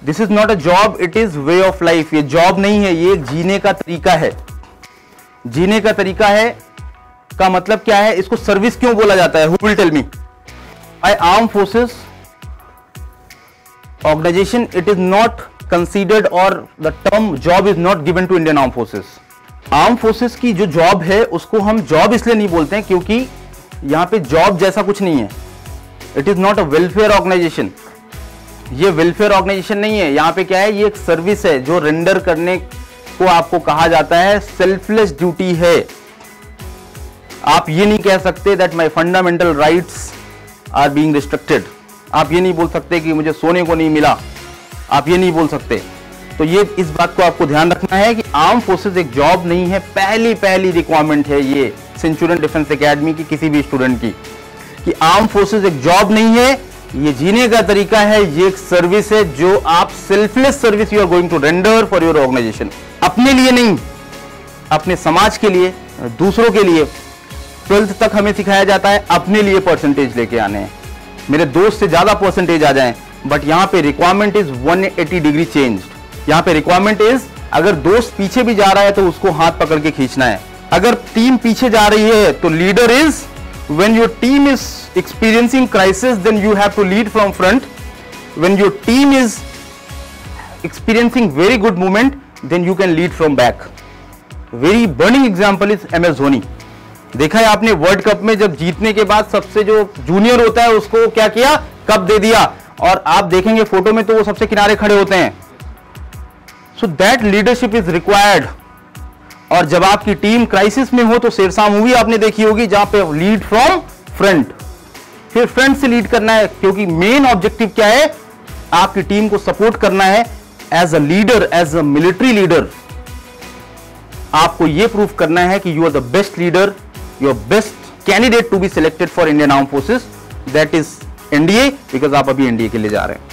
This is not a job, it is way of life. ये job नहीं है, ये एक जीने का तरीका है। जीने का तरीका है का मतलब क्या है? इसको सर्विस क्यों बोला जाता है? Who will tell me? By arm forces organisation it is not considered, और the term job is not given to Indian arm forces. Arm forces की जो जॉब है उसको हम जॉब इसलिए नहीं बोलते हैं क्योंकि यहां पे जॉब जैसा कुछ नहीं है। It is not a welfare organization. ये वेलफेयर ऑर्गेनाइजेशन नहीं है। यहां पे क्या है? ये एक सर्विस है जो रेंडर करने को आपको कहा जाता है सेल्फलेस ड्यूटी है। आप ये नहीं कह सकते that my fundamental rights are being restricted. आप ये नहीं बोल सकते कि मुझे सोने को नहीं मिला, आप ये नहीं बोल सकते। तो ये इस बात को आपको ध्यान रखना है कि आर्म फोर्सेस एक जॉब नहीं है। पहली रिक्वायरमेंट है ये सेंचुरियन डिफेंस एकेडमी की किसी भी स्टूडेंट की, कि आर्म फोर्सेस एक जॉब नहीं है, ये जीने का तरीका है, ये एक सर्विस है जो आप selfless service you are going to render for your organization. अपने लिए नहीं, अपने समाज के लिए, दूसरों के लिए। 12th तक हमें सिखाया जाता है अपने लिए परसेंटेज लेके आने हैं, मेरे दोस्त से ज्यादा परसेंटेज आ जाएं, बट यहां पे रिक्वायरमेंट इज 180 डिग्री चेंज। यहां पे रिक्वायरमेंट इज अगर दोस्त पीछे भी जा रहा है तो उसको हाथ पकड़ के खींचना है। अगर टीम पीछे जा रही है तो leader is, when your team is experiencing crisis then you have to lead from front, when your team is experiencing very good moment then you can lead from back. Very burning example is MS Dhoni. देखा है आपने world cup में जब जीतने के बाद सबसे जो जूनियर होता है उसको क्या किया? कप दे दिया, और आप देखेंगे फोटो में तो वो सबसे किनारे खड़े होते हैं। So that leadership is required. और जब आपकी टीम क्राइसिस में हो तो शेरशाह मूवी आपने देखी होगी जहां पे लीड फ्रॉम फ्रंट, फिर फ्रंट से लीड करना है, क्योंकि मेन ऑब्जेक्टिव क्या है? आपकी टीम को सपोर्ट करना है as a leader, as a military leader. आपको यह प्रूव करना है कि you are the best leader, you are best candidate to be selected for Indian arm forces, that is NDA, because आप अभी एनडीए के लिए जा रहे हैं।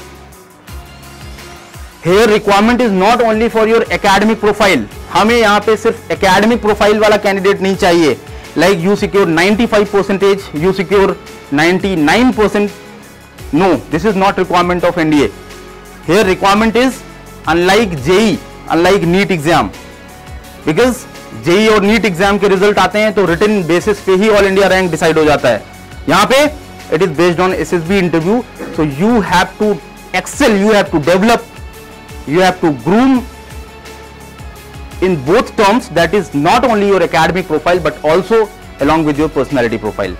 Here requirement is not only for your academic profile. हमें यहाँ पे सिर्फ academic profile वाला कैंडिडेट नहीं चाहिए, like you secure 95%, you secure 99%. No, this is not requirement of NDA. Here requirement is unlike JEE, unlike NEET exam, because JEE और NEET exam के result आते हैं तो written basis पे ही ऑल इंडिया रैंक डिसाइड हो जाता है। यहाँ पे it is based on SSB interview, so you have to excel, you have to develop, you have to groom in both terms, that is not only your academic profile but also along with your personality profile.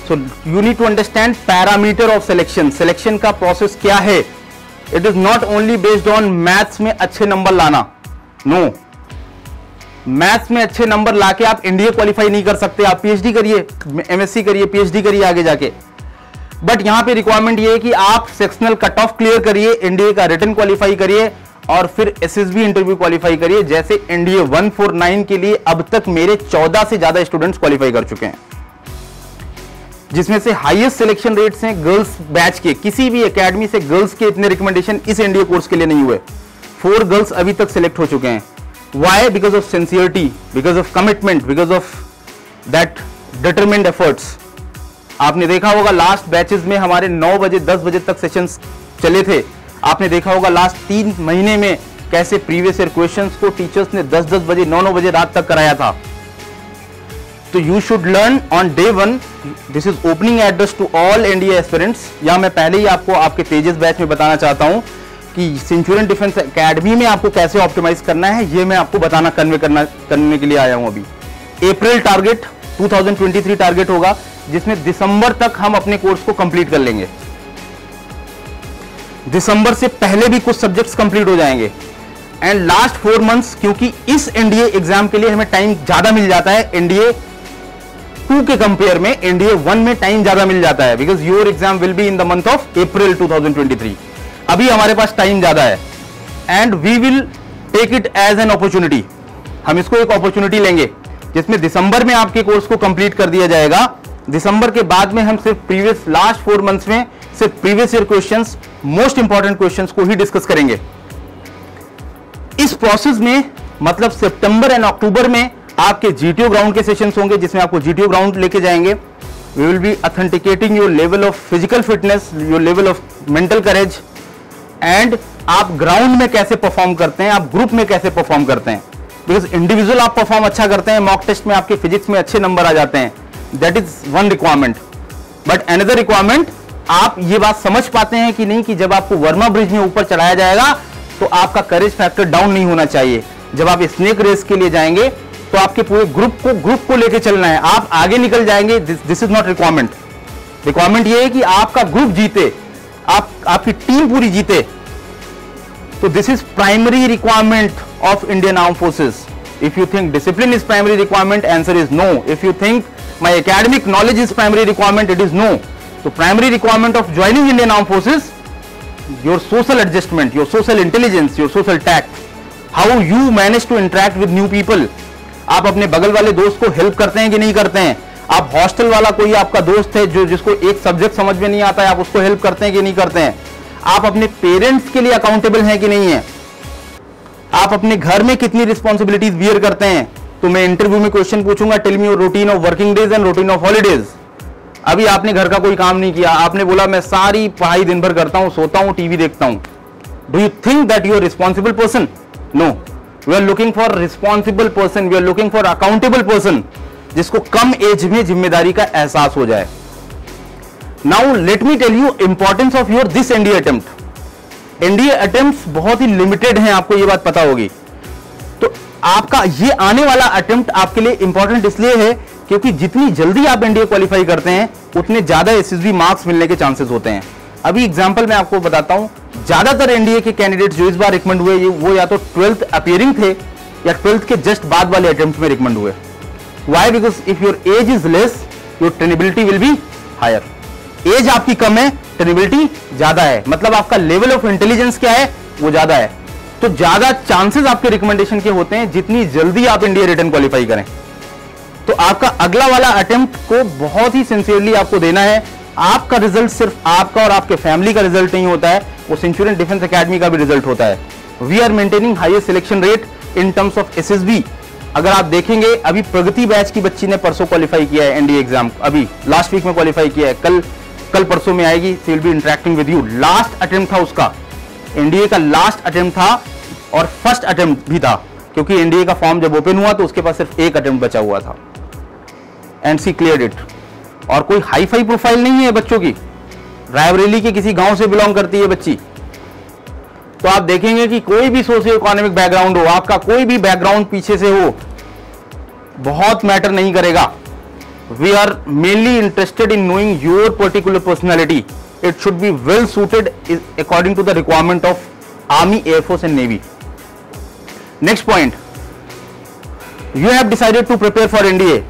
So you need to understand parameter of selection. Selection का process क्या है? It is not only based on maths में अच्छे number लाना, no, maths में अच्छे number लाके आप इंडिया क्वालिफाई नहीं कर सकते। आप पीएचडी करिए, एमएससी करिए, पीएचडी करिए आगे जाके, बट यहां पे रिक्वायरमेंट ये है कि आप सेक्शनल कट ऑफ क्लियर करिए, एनडीए का रिटन क्वालिफाई करिए और फिर एसएसबी इंटरव्यू क्वालिफाई करिए। जैसे एनडीए 149 के लिए अब तक मेरे 14 से ज्यादा स्टूडेंट्स क्वालिफाई कर चुके हैं, जिसमें से हाईएस्ट सिलेक्शन रेट्स हैं गर्ल्स बैच के। किसी भी एकेडमी से गर्ल्स के इतने रिकमेंडेशन इस एनडीए कोर्स के लिए नहीं हुए। 4 गर्ल्स अभी तक सिलेक्ट हो चुके हैं। Why? Because of sincerity, because of commitment, because of that determined efforts. आपने देखा होगा लास्ट बैचेस में हमारे 9 बजे 10 बजे तक सेशंस चले थे। आपने देखा होगा लास्ट 3 महीने में कैसे प्रीवियस ईयर क्वेश्चंस को टीचर्स ने 10-10 बजे 9-9 बजे रात तक कराया था। तो you should learn on day 1। This is opening address to all NDA aspirants. या मैं पहले ही आपको आपके तेजस बैच में बताना चाहता हूं कि सेंचुरियन डिफेंस एकेडमी में आपको कैसे ऑप्टिमाइज करना है, ये मैं आपको बताना करने के लिए आया हूं। अभी अप्रैल टारगेट 2023 टारगेट होगा, जिसमें दिसंबर तक हम अपने कोर्स को कंप्लीट कर लेंगे। दिसंबर से पहले भी कुछ सब्जेक्ट्स कंप्लीट हो जाएंगे। एंड लास्ट 4 मंथ्स, क्योंकि इस एनडीए एग्जाम के लिए हमें टाइम ज्यादा मिल जाता है, एनडीए 2 के कंपेयर में एनडीए 1 में टाइम ज्यादा मिल जाता है, because your exam will be in the month of April 2023। अभी हमारे पास टाइम ज्यादा है and we will take it as an opportunity. हम इसको एक अपॉर्चुनिटी लेंगे जिसमें दिसंबर में आपके कोर्स को कंप्लीट कर दिया जाएगा। दिसंबर के बाद में हम सिर्फ प्रीवियस लास्ट 4 मंथ्स में सिर्फ previous year questions, most important questions को ही डिस्कस करेंगे। इस प्रोसेस में मतलब सितंबर एंड अक्टूबर में आपके जीटीओ ग्राउंड के सेशंस होंगे, जिसमें आपको जीटीओ ग्राउंड लेके जाएंगे। We will be authenticating your level of physical fitness, your level of mental courage, and आप ग्राउंड में कैसे परफॉर्म करते हैं, आप ग्रुप में कैसे परफॉर्म करते हैं। बिकॉज इंडिविजुअल आप परफॉर्म अच्छा करते हैं, मॉक टेस्ट में आपके फिजिक्स में अच्छे नंबर आ जाते हैं, that is one requirement. But another requirement, आप ये बात समझ पाते हैं कि नहीं कि जब आपको वर्मा ब्रिज में ऊपर चढ़ाया जाएगा तो आपका करेज फैक्टर डाउन नहीं होना चाहिए। जब आप स्नेक रेस के लिए जाएंगे तो आपके पूरे ग्रुप को लेके चलना है, आप आगे निकल जाएंगे, this is not requirement. Requirement ये है कि आपका ग्रुप जीते, आपकी टीम पूरी जीते। तो this is primary requirement of Indian arm forces. If you think discipline is primary requirement, answer is no. If you think my academic knowledge is primary requirement, it is no. तो primary requirement of joining Indian arm forces, your social adjustment, your social intelligence, your social tact, how you manage to interact with new people. आप अपने बगल वाले दोस्त को help करते हैं कि नहीं करते हैं। आप हॉस्टल वाला कोई आपका दोस्त है जो जिसको एक सब्जेक्ट समझ में नहीं आता है, आप उसको हेल्प करते हैं कि नहीं करते हैं। आप अपने पेरेंट्स के लिए अकाउंटेबल हैं कि नहीं है। आप अपने घर में कितनी रिस्पॉन्सिबिलिटीज बियर करते हैं। तो मैं इंटरव्यू में क्वेश्चन पूछूंगा, tell me your routine of working days and routine of holidays. अभी आपने घर का कोई काम नहीं किया, आपने बोला मैं सारी पढ़ाई दिन भर करता हूं, सोता हूं, टीवी देखता हूं। Do you think that you are responsible person? No, we are looking for responsible person, we are looking for accountable person, जिसको कम एज में जिम्मेदारी का एहसास हो जाए। Now let me tell you importance of your this NDA attempt. NDA attempts बहुत ही लिमिटेड हैं, आपको ये बात पता होगी। तो आपका ये आने वाला अटेम्प्ट आपके लिए इंपॉर्टेंट इसलिए है क्योंकि जितनी जल्दी आप एनडीए क्वालिफाई करते हैं उतने ज्यादा एसएसबी मार्क्स मिलने के चांसेस होते हैं। अभी एग्जांपल मैं आपको बताता हूं, ज्यादातर एनडीए के कैंडिडेट्स जो इस बार रिकमेंड हुए वो या तो 12th अपीयरिंग थे या 12th के जस्ट बाद वाले अटेम्प्ट में रिकमेंड हुए। Why? Because if your age is less, your trainability will be higher. Age आपकी कम है, ट्रेनेबिलिटी ज्यादा है, मतलब आपका लेवल ऑफ इंटेलिजेंस क्या है वो ज्यादा है। तो ज्यादा चांसेस आपके रिकमेंडेशन के होते हैं जितनी जल्दी आप इंडिया रिटर्न क्वालिफाई करें। तो आपका अगला वाला अटेम्प्ट को बहुत ही सिंसियरली आपको देना है। आपका रिजल्ट सिर्फ आपका और आपके फैमिली का रिजल्ट नहीं होता है, वो सेंचुरियन डिफेंस एकेडमी का भी रिजल्ट होता है। We are maintaining highest selection rate in terms of SSB. अगर आप देखेंगे, अभी प्रगति बैच की बच्ची ने परसों क्वालिफाई किया है एनडीए एग्जाम, अभी लास्ट वीक में क्वालिफाई किया है, कल परसों में आएगी, she will be interacting with you. Last attempt था उसका, एनडीए का लास्ट अटेम्प्ट था और फर्स्ट अटेम्प्ट भी था, क्योंकि एनडीए का फॉर्म जब ओपन हुआ तो उसके पास सिर्फ एक अटेम्प्ट बचा हुआ था एंड शी क्लियर्ड इट। और कोई हाई फाई प्रोफाइल नहीं है बच्चों की, रायबरेली के किसी गांव से बिलोंग करती है बच्ची। तो आप देखेंगे कि कोई भी सोशियो इकोनॉमिक बैकग्राउंड हो, आपका कोई भी बैकग्राउंड पीछे से हो, बहुत मैटर नहीं करेगा। We are mainly interested in knowing your particular personality. It should be well suited according to the requirement of army, air force and navy. Next point, you have decided to prepare for NDA.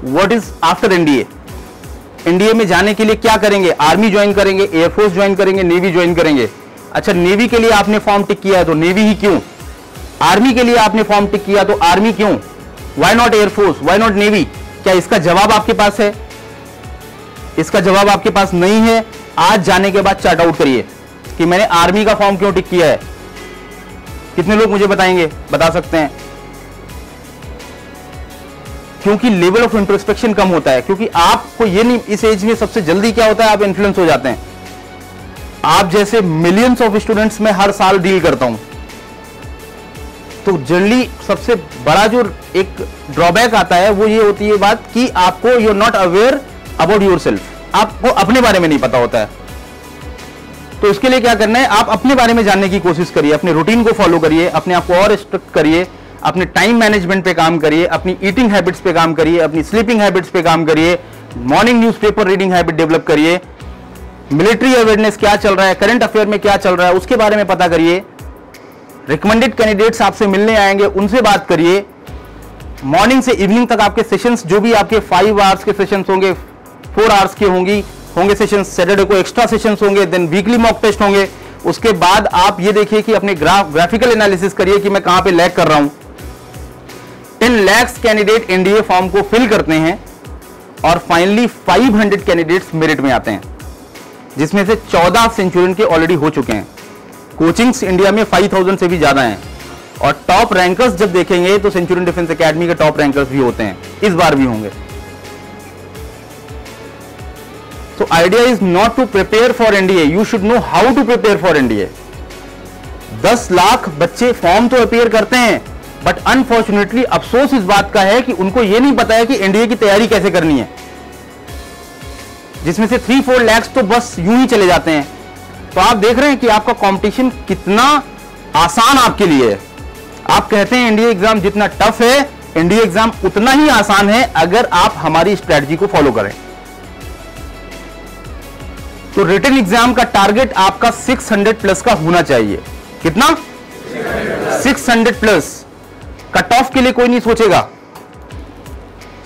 What is after NDA? NDA में जाने के लिए क्या करेंगे? Army join करेंगे, air force join करेंगे, navy join करेंगे। अच्छा, नेवी के लिए आपने फॉर्म टिक किया है तो नेवी ही क्यों? आर्मी के लिए आपने फॉर्म टिक किया तो आर्मी क्यों? Why not air force, why not navy? क्या इसका जवाब आपके पास है? इसका जवाब आपके पास नहीं है। आज जाने के बाद चार्ट आउट करिए कि मैंने आर्मी का फॉर्म क्यों टिक किया है। कितने लोग मुझे बताएंगे, बता सकते हैं? क्योंकि लेवल ऑफ इंट्रोस्पेक्शन कम होता है, क्योंकि आपको ये नहीं, इस एज में सबसे जल्दी क्या होता है, आप इन्फ्लुएंस हो जाते हैं। आप जैसे मिलियंस ऑफ स्टूडेंट्स में हर साल डील करता हूं, तो जनरली सबसे बड़ा जो एक ड्रॉबैक आता है वो ये होती है बात कि आपको you are not aware about yourself, आपको अपने बारे में नहीं पता होता है। तो इसके लिए क्या करना है, आप अपने बारे में जानने की कोशिश करिए, अपने रूटीन को फॉलो करिए, अपने आप को और स्ट्रिक्ट करिए, अपने टाइम मैनेजमेंट पे काम करिए, अपनी ईटिंग हैबिट्स पे काम करिए, अपनी स्लीपिंग हैबिट्स पे काम करिए, morning newspaper reading habit develop करिए, मिलिट्री अवेयरनेस क्या चल रहा है, करंट अफेयर में क्या चल रहा है उसके बारे में पता करिए। रिकमेंडेड कैंडिडेट्स आपसे मिलने आएंगे, उनसे बात करिए। मॉर्निंग से इवनिंग तक आपके सेशंस, जो भी आपके 5 आवर्स के सेशंस होंगे, 4 आवर्स के होंगे सेशंस, सैटरडे को एक्स्ट्रा सेशंस होंगे, देन वीकली मॉक टेस्ट होंगे। उसके बाद आप ये देखिए कि अपने ग्राफिकल एनालिसिस करिए कि मैं कहां पे लैग कर रहा हूं। 10 लाख कैंडिडेट एनडीए फॉर्म को फिल करते हैं और फाइनली 500 कैंडिडेट्स मेरिट में आते हैं, जिसमें से 14 सेंचुरियन के ऑलरेडी हो चुके हैं। कोचिंग्स इंडिया में 5000 से भी ज्यादा हैं और टॉप रैंकर्स जब देखेंगे तो सेंचुरियन डिफेंस एकेडमी के टॉप रैंकर्स भी होते हैं, इस बार भी होंगे। So idea is not to prepare for NDA, you should know how to prepare for NDA. 10 lakh बच्चे फॉर्म तो अपीयर करते हैं, बट अनफॉर्चुनेटली अफसोस इस बात का है कि उनको यह नहीं पता है कि एनडीए की तैयारी कैसे करनी है, जिसमें से 3-4 लाख तो बस यूं ही चले जाते हैं। तो आप देख रहे हैं कि आपका कंपटीशन कितना आसान आपके लिए है। आप कहते हैं एनडीए एग्जाम जितना टफ है, एनडीए एग्जाम उतना ही आसान है अगर आप हमारी स्ट्रेटजी को फॉलो करें। तो रिटन एग्जाम का टारगेट आपका 600 प्लस का होना चाहिए। कितना? 600 प्लस। कट ऑफ के लिए कोई नहीं सोचेगा,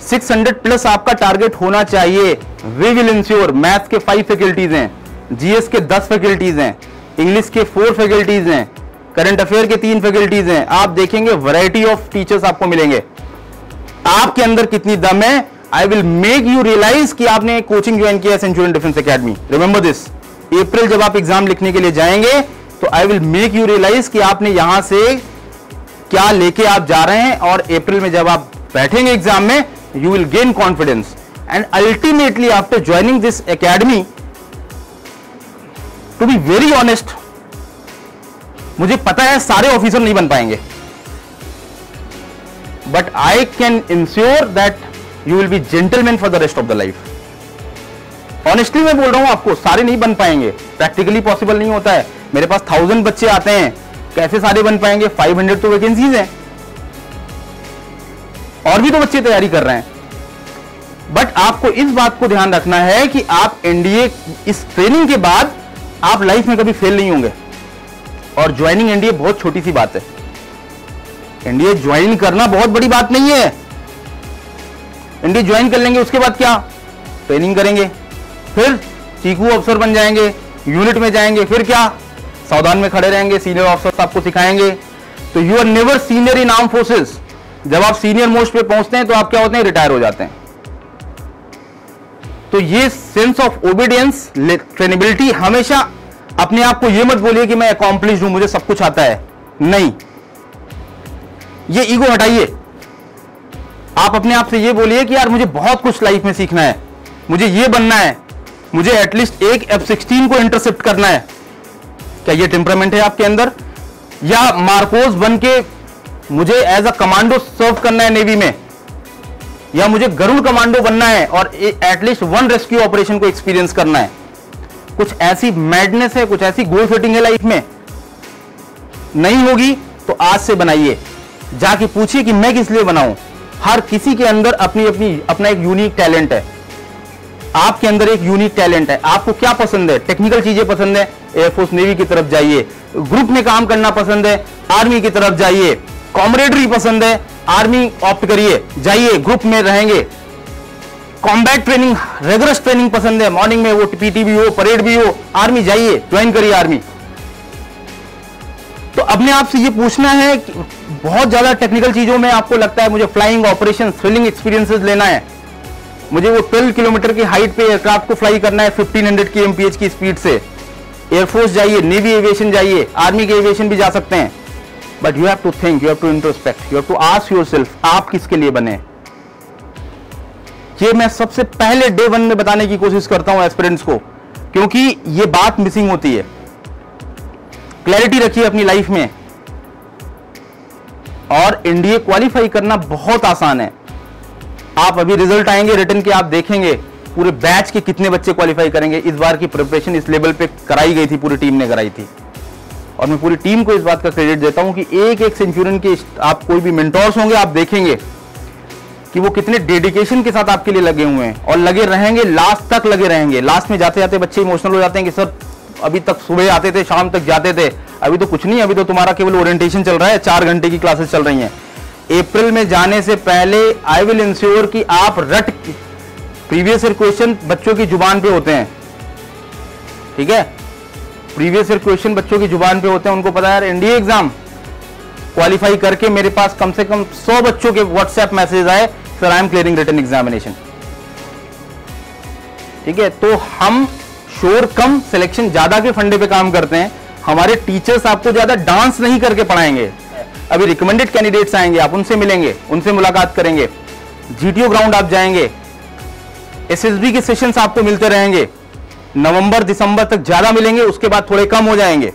600 प्लस आपका टारगेट होना चाहिए। We will ensure. मैथ्स के 5 फैकल्टीज हैं, जीएस के 10 फैकल्टीज हैं, इंग्लिश के 4 फैकल्टीज हैं, करंट अफेयर के 3 फैकल्टीज हैं। आप देखेंगे वैरायटी ऑफ टीचर्स आपको मिलेंगे। आपके अंदर कितनी दम है, I will make you realise कि आपने कोचिंग ज्वाइन किया Centurion Defence Academy. Remember this. April जब आप एग्जाम लिखने के लिए जाएंगे तो I will make you realise कि आपने यहां से क्या लेके आप जा रहे हैं, और अप्रैल में जब आप बैठेंगे एग्जाम में you will gain confidence and ultimately after joining this academy, to be very honest, मुझे पता है सारे ऑफिसर नहीं बन पाएंगे, but I can ensure that you will be gentleman for the rest of the life. Honestly मैं बोल रहा हूं आपको, सारे नहीं बन पाएंगे, प्रैक्टिकली पॉसिबल नहीं होता है। मेरे पास 1000 बच्चे आते हैं, कैसे सारे बन पाएंगे? 500 तो वैकेंसीज हैं, और भी तो बच्चे तैयारी कर रहे हैं। बट आपको इस बात को ध्यान रखना है कि आप एनडीए इस ट्रेनिंग के बाद आप लाइफ में कभी फेल नहीं होंगे। और ज्वाइनिंग एनडीए बहुत छोटी सी बात है। एनडीए ज्वाइन करना बहुत बड़ी बात नहीं है। एनडीए ज्वाइन कर लेंगे, उसके बाद क्या? ट्रेनिंग करेंगे, फिर चीकू अफसर बन जाएंगे, यूनिट में जाएंगे, फिर क्या? सावधान में खड़े रहेंगे, सीनियर ऑफिसर्स आपको सिखाएंगे। तो you are never senior in arm forces. जब आप सीनियर मोस्ट पे पहुंचते हैं तो आप क्या होते हैं? रिटायर हो जाते हैं। तो ये सेंस ऑफ ओबीडियंस, ट्रेनेबिलिटी, हमेशा अपने आप को ये मत बोलिए कि मैं अकॉम्प्लिश्ड हूं, मुझे सब कुछ आता है। नहीं, ये ईगो हटाइए। आप अपने आप से ये बोलिए कि यार मुझे बहुत कुछ लाइफ में सीखना है, मुझे ये बनना है, मुझे एटलीस्ट एक F-16 को इंटरसेप्ट करना है। क्या ये टेम्परामेंट है आपके अंदर? या मार्कोस बन के मुझे एज अ कमांडो सर्व करना है नेवी में, या मुझे गरुड़ कमांडो बनना है और एटलीस्ट 1 रेस्क्यू ऑपरेशन को एक्सपीरियंस करना है? कुछ ऐसी मैडनेस है, कुछ ऐसी गोल सेटिंग है लाइफ में? नहीं होगी तो आज से बनाइए। जाके पूछिए कि मैं किस लिए बनाऊं। हर किसी के अंदर अपना एक यूनिक टैलेंट है। आपके अंदर एक यूनिक टैलेंट है। आपको क्या पसंद है? टेक्निकल चीजें पसंद है, एयरफोर्स नेवी की तरफ जाइए। ग्रुप में काम करना पसंद है, आर्मी की तरफ जाइए। कॉमरेडरी पसंद है, आर्मी ऑप्ट करिए, जाइए, ग्रुप में रहेंगे। कॉम्बैट ट्रेनिंग, रेगुलर ट्रेनिंग पसंद है, मॉर्निंग में वो पीटी भी हो, परेड भी हो, आर्मी जाइए, ज्वाइन करिए आर्मी। तो अपने आप से ये पूछना है कि बहुत ज्यादा टेक्निकल चीजों में आपको लगता है मुझे फ्लाइंग ऑपरेशन, थ्रिलिंग एक्सपीरियंसेस लेना है, मुझे वो 12 किलोमीटर की हाइट पे एयरक्राफ्ट को फ्लाई करना है 1500 kmph की स्पीड से। एयरफोर्स जाइए, नेवी एविएशन जाइए, आर्मी के एविएशन भी जा सकते हैं। But you have to think, you have to introspect, you have to ask yourself, आप किसके लिए बने? ये मैं सबसे पहले डे 1 में बताने की कोशिश करता हूं एस्पिरेंट्स को, क्योंकि ये बात मिसिंग होती है। क्लैरिटी रखिए अपनी लाइफ में। और एनडीए क्वालिफाई करना बहुत आसान है। आप अभी रिजल्ट आएंगे रिटर्न के, आप देखेंगे पूरे बैच के कितने बच्चे क्वालिफाई करेंगे। इस बार की प्रिपरेशन इस लेवल पे कराई गई थी, पूरी टीम ने कराई थी, और मैं पूरी टीम को इस बात का क्रेडिट देता हूं कि एक एक सेंचुरियन के आप कोई भी मेंटोर्स होंगे, आप देखेंगे कि वो कितने डेडिकेशन के साथ आपके लिए लगे हुए हैं और लगे रहेंगे, लास्ट तक लगे रहेंगे। लास्ट में जाते जाते बच्चे इमोशनल हो जाते हैं कि सर अभी तक सुबह आते थे, शाम तक जाते थे, अभी तो कुछ नहीं, अभी तो तुम्हारा केवल ओरिएंटेशन चल रहा है, 4 घंटे की क्लासेस चल रही हैं। अप्रैल में जाने से पहले आई विल इंश्योर कि आप प्रीवियस ईयर क्वेश्चन बच्चों की जुबान पे होते हैं, ठीक है? प्रीवियस ईयर क्वेश्चन बच्चों की जुबान पे होते हैं, उनको पता है यार एनडीए एग्जाम क्वालिफाई करके मेरे पास कम से कम 100 बच्चों के व्हाट्सएप मैसेज आए, sir I am clearing written examination. ठीक है, तो हम शोर कम, सिलेक्शन ज्यादा के फंडे पे काम करते हैं। हमारे टीचर्स आपको ज्यादा डांस नहीं करके पढ़ाएंगे। अभी रिकमेंडेड कैंडिडेट्स आएंगे, आप उनसे मिलेंगे, उनसे मुलाकात करेंगे, जीटीओ ग्राउंड आप जाएंगे, एसएसबी के सेशंस आपको मिलते रहेंगे। नवंबर दिसंबर तक ज्यादा मिलेंगे, उसके बाद थोड़े कम हो जाएंगे।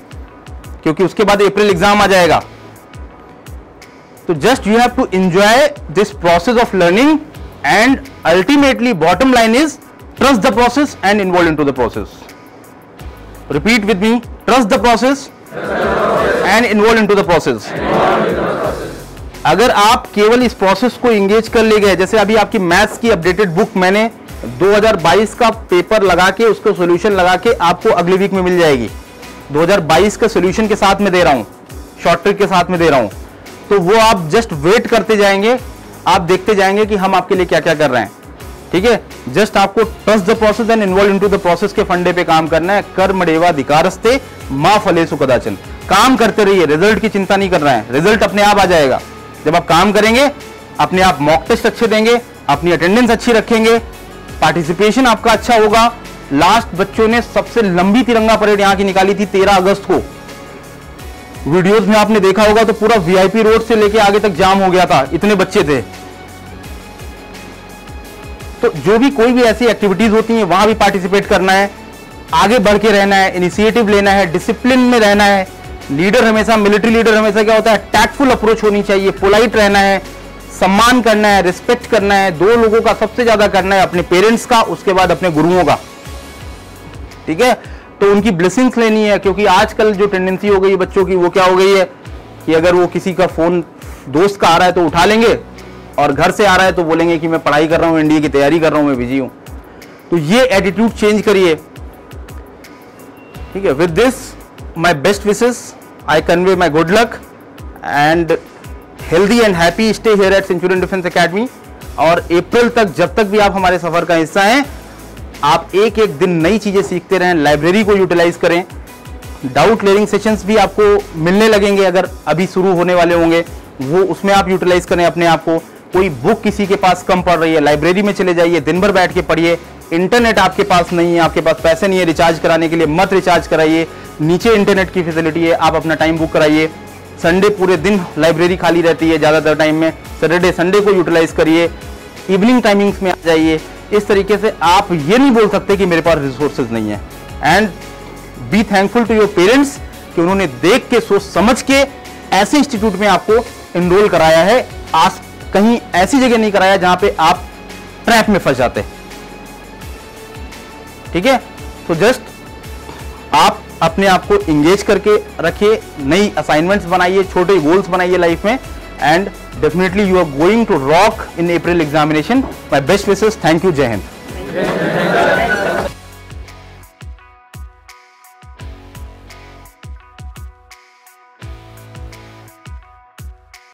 क्योंकि उसके बाद अप्रैल एग्जाम आ जाएगा। तो just you have to enjoy this process of learning and ultimately bottom line is trust the process and involve into the process. Repeat with me, trust the process and involve into the process. अगर आप केवल इस process को engage कर ले गए, जैसे अभी आपकी मैथ्स की अपडेटेड बुक मैंने 2022 का पेपर लगा के उसको सॉल्यूशन लगा के आपको अगले वीक में मिल जाएगी। 2022 का सॉल्यूशन के साथ में दे रहा हूं, शॉर्ट ट्रिक के साथ में दे रहा हूं। तो वो आप जस्ट वेट करते जाएंगे, आप देखते जाएंगे कि हम आपके लिए क्या क्या कर रहे हैं। ठीक है, जस्ट आपको trust the process and involve into the process के फंडे पे काम करना है। कर्मण्येवा अधिकारस्ते मा फलेषु कदाचन। काम करते रहिए, रिजल्ट की चिंता नहीं कर रहे हैं, रिजल्ट अपने आप आ जाएगा। जब आप काम करेंगे, अपने आप मॉक टेस्ट अच्छे देंगे, अपनी अटेंडेंस अच्छी रखेंगे, पार्टिसिपेशन आपका अच्छा होगा। लास्ट बच्चों ने सबसे लंबी तिरंगा परेड यहां की निकाली थी 13 अगस्त को। वीडियोस में आपने देखा होगा तो पूरा वीआईपी रोड से लेके आगे तक जाम हो गया था, इतने बच्चे थे। तो जो भी कोई भी ऐसी एक्टिविटीज होती हैं वहां भी पार्टिसिपेट करना है, आगे बढ़ के रहना है, इनिशिएटिव लेना है, डिसिप्लिन में रहना है। लीडर हमेशा, मिलिट्री लीडर हमेशा क्या होता है, टैक्टफुल अप्रोच होनी चाहिए, पोलाइट रहना है, सम्मान करना है, रिस्पेक्ट करना है। दो लोगों का सबसे ज्यादा करना है, अपने पेरेंट्स का, उसके बाद अपने गुरुओं का। ठीक है, तो उनकी ब्लेसिंग्स लेनी है। क्योंकि आजकल जो टेंडेंसी हो गई है बच्चों की, वो क्या हो गई है कि अगर वो किसी का फोन दोस्त का आ रहा है तो उठा लेंगे, और घर से आ रहा है तो बोलेंगे कि मैं पढ़ाई कर रहा हूं, एनडीए की तैयारी कर रहा हूं, मैं बिजी हूं। तो ये एटीट्यूड चेंज करिए। ठीक है, with this my best wishes, I convey my good luck and healthy and happy stay here eight Centurion Defence academy. और अप्रैल तक, जब तक भी आप हमारे सफर का हिस्सा हैं, आप एक एक दिन नई चीजें सीखते रहें, लाइब्रेरी को यूटिलाइज करें। डाउट क्लियरिंग सेशंस भी आपको मिलने लगेंगे, अगर अभी शुरू होने वाले होंगे, वो उसमें आप यूटिलाइज करें अपने आप को। कोई बुक किसी के पास कम पड़ रही है, लाइब्रेरी में चले जाइए, दिन भर बैठ के पढ़िए। इंटरनेट आपके पास नहीं है, आपके पास पैसे नहीं है रिचार्ज कराने के लिए, मत रिचार्ज कराइए, नीचे इंटरनेट की फैसिलिटी है, आप अपना टाइम बुक कराइए। संडे पूरे दिन लाइब्रेरी खाली रहती है ज़्यादातर टाइम में, सैटरडे संडे को यूटिलाइज करिए, इवनिंग टाइमिंग्स में आ जाइए। इस तरीके से आप ये नहीं बोल सकते कि मेरे पास रिसोर्सेज नहीं है। And be thankful to your parents कि उन्होंने देख के, सोच समझ के ऐसे इंस्टीट्यूट में आपको एनरोल कराया है, आज कहीं ऐसी जगह नहीं कराया जहां पे आप ट्रैप में फंस जाते। ठीक है, तो जस्ट आप अपने आप को इंगेज करके रखिए, नई असाइनमेंट्स बनाइए, छोटे गोल्स बनाइए लाइफ में, and definitely you are going to rock in April examination. My best wishes, thank you, जय हिंद।